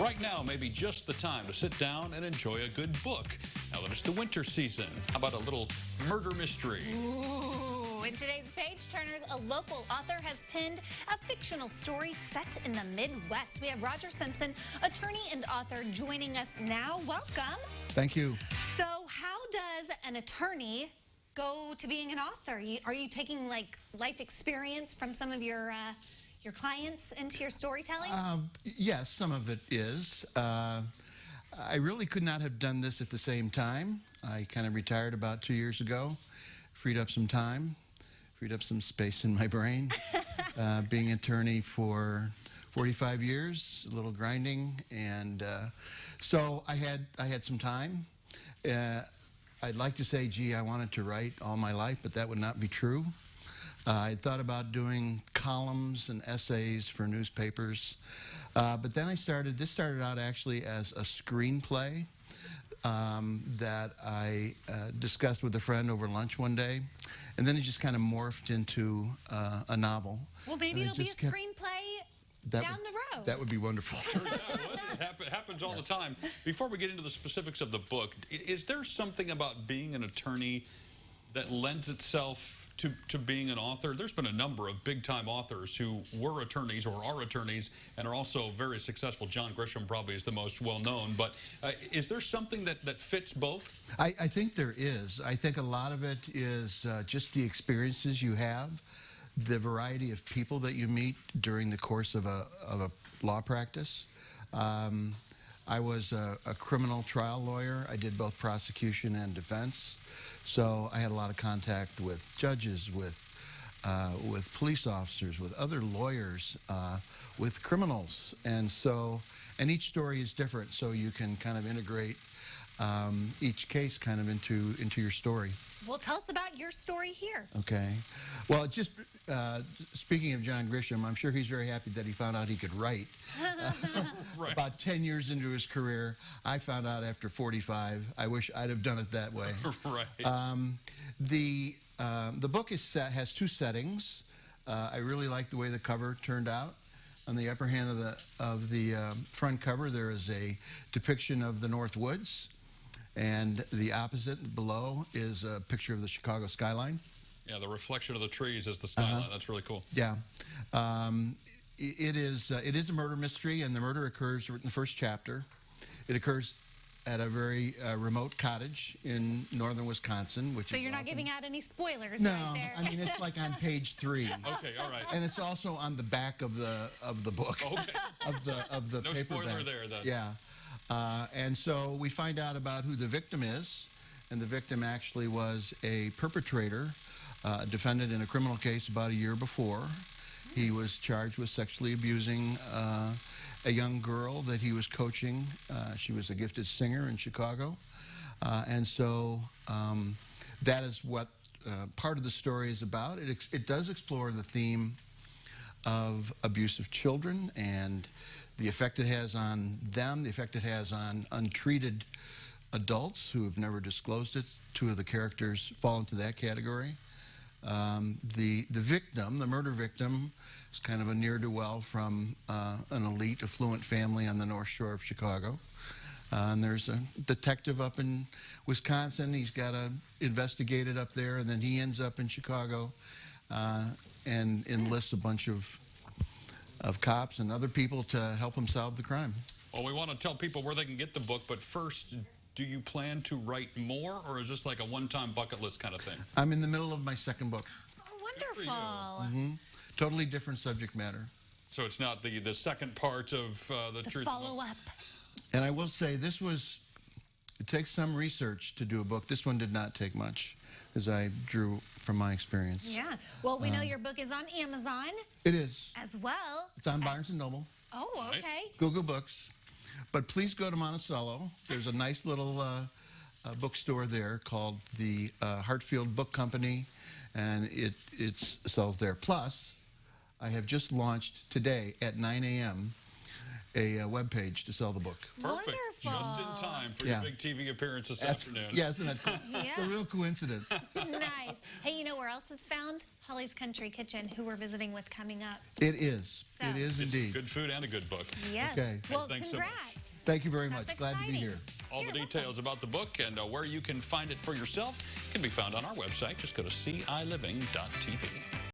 Right now may be just the time to sit down and enjoy a good book. Now that it's the winter season, how about a little murder mystery? Ooh, in today's Page Turners, a local author has penned a fictional story set in the Midwest. We have Roger Simpson, attorney and author, joining us now. Welcome. Thank you. So how does an attorney go to being an author? Are you taking like life experience from some of your clients into your storytelling? Yes, some of it is. I really could not have done this at the same time. I kind of retired about 2 years ago, freed up some time, freed up some space in my brain. Being an attorney for 45 years, a little grinding, and so I had some time. I'd like to say, gee, I wanted to write all my life, but that would not be true. I thought about doing columns and essays for newspapers, but then this started out actually as a screenplay that I discussed with a friend over lunch one day, and then it just kind of morphed into a novel. Well, maybe it'll be a screenplay down the road. That would be wonderful. Sure, yeah, it happens all the time. Before we get into the specifics of the book, is there something about being an attorney that lends itself to being an author? There's been a number of big-time authors who were attorneys or are attorneys and are also very successful. John Grisham probably is the most well-known, but is there something that fits both? I think there is. I think a lot of it is just the experiences you have, the variety of people that you meet during the course of a law practice. I was a criminal trial lawyer. I did both prosecution and defense. So I had a lot of contact with judges, with police officers, with other lawyers, with criminals. And each story is different, so you can kind of integrate each case kind of into your story. Well, tell us about your story here. Okay. Well, just speaking of John Grisham, I'm sure he's very happy that he found out he could write. Right. About 10 years into his career, I found out after 45. I wish I'd have done it that way. Right. The book has two settings. I really like the way the cover turned out. On the upper hand of the front cover, there is a depiction of the North Woods. And the opposite below is a picture of the Chicago skyline. Yeah, the reflection of the trees is the skyline. That's really cool. Yeah. It is a murder mystery, and the murder occurs in the first chapter. It occurs at a very remote cottage in northern Wisconsin. So you're not giving out any spoilers no, right there. I mean, it's like on page 3. Okay, all right. And it's also on the back of the book. Okay. of the no paperback. spoiler there, then. Yeah. And so we find out about who the victim is, and the victim actually was a perpetrator, a defendant in a criminal case about a year before. He was charged with sexually abusing a young girl that he was coaching. She was a gifted singer in Chicago. And so that is what part of the story is about. It does explore the theme of abuse of children and the effect it has on them, the effect it has on untreated adults who have never disclosed it. Two of the characters fall into that category. The victim, the murder victim, is kind of a ne'er-do-well from an elite, affluent family on the North Shore of Chicago. And there's a detective up in Wisconsin. He's got to investigate it up there, and then he ends up in Chicago and enlists a bunch of cops and other people to help him solve the crime. Well, we want to tell people where they can get the book, but first, do you plan to write more, or is this like a one-time bucket list kind of thing? I'm in the middle of my second book. Oh, wonderful. Totally different subject matter. So it's not the second part of the truth. Follow-up. And I will say, it takes some research to do a book. This one did not take much, as I drew from my experience. Yeah. Well, we know your book is on Amazon. It is. As well. It's on Barnes & Noble. Oh, okay. Nice. Google Books. But please go to Monticello. There's a nice little bookstore there called the Hartfield Book Company, and it sells there. Plus, I have just launched today at 9 a.m. web page to sell the book. Perfect. Wonderful. Just in time for your big TV appearance this afternoon. Yeah, isn't that cool? It's a Yeah. real coincidence. Nice. Hey, you know where else it's found? Holly's Country Kitchen, who we're visiting with coming up. It is. So- It is It's indeed. good food and a good book. Yes. Okay. Well, Thanks so much. congrats. Thank you very That's much. Glad to be exciting. here. All the You're welcome. details about the book and where you can find it for yourself can be found on our website. Just go to CILiving.tv.